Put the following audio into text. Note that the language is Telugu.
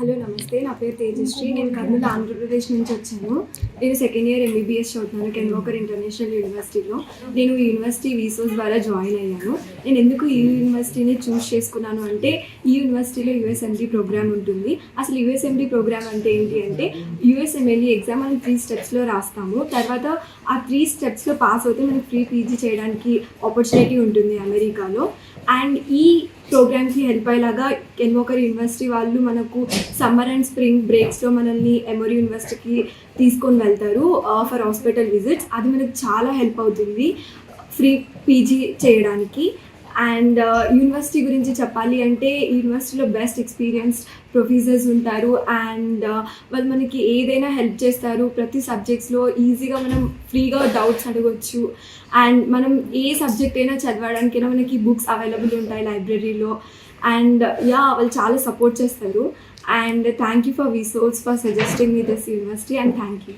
హలో నమస్తే, నా పేరు తేజశ్రీ. నేను కర్నూలు ఆంధ్రప్రదేశ్ నుంచి వచ్చాను. నేను సెకండ్ ఇయర్ ఎంబీబీఎస్ చదువుతున్నాను కెన్ వాకర్ ఇంటర్నేషనల్ యూనివర్సిటీలో. నేను ఈ యూనివర్సిటీ వీసోస్ ద్వారా జాయిన్ అయ్యాను. నేను ఎందుకు ఈ యూనివర్సిటీని చూస్ చేసుకున్నాను అంటే, ఈ యూనివర్సిటీలో యూఎస్ఎండీ ప్రోగ్రామ్ ఉంటుంది. అసలు యూఎస్ఎండీ ప్రోగ్రామ్ అంటే ఏంటి అంటే, యూఎస్ఎంఎల్ఈ ఎగ్జామ్ మనం 3 స్టెప్స్లో రాస్తాము. తర్వాత ఆ 3 స్టెప్స్లో పాస్ అవుతే మనకి ఫ్రీ పీజీ చేయడానికి ఆపర్చునిటీ ఉంటుంది అమెరికాలో. అండ్ ఈ ప్రోగ్రామ్కి హెల్ప్ అయ్యేలాగా కెన్ వాకర్ యూనివర్సిటీ వాళ్ళు మనకు సమ్మర్ అండ్ స్ప్రింగ్ బ్రేక్స్లో మనల్ని ఎమోరీ యూనివర్సిటీకి తీసుకొని వెళ్తారు ఫర్ హాస్పిటల్ విజిట్స్. అది మనకు చాలా హెల్ప్ అవుతుంది ఫ్రీ పీజీ చేయడానికి. అండ్ యూనివర్సిటీ గురించి చెప్పాలి అంటే, యూనివర్సిటీలో బెస్ట్ ఎక్స్పీరియన్స్ ప్రొఫెసర్స్ ఉంటారు. అండ్ వాళ్ళు మనకి ఏదైనా హెల్ప్ చేస్తారు. ప్రతి సబ్జెక్ట్స్లో ఈజీగా మనం ఫ్రీగా డౌట్స్ అడగవచ్చు. అండ్ మనం ఏ సబ్జెక్ట్ అయినా చదవడానికైనా మనకి బుక్స్ అవైలబుల్ ఉంటాయి లైబ్రరీలో. అండ్ వాళ్ళు చాలా సపోర్ట్ చేస్తారు. అండ్ థ్యాంక్ యూ ఫర్ వీసోస్ for suggesting me this university. And thank you.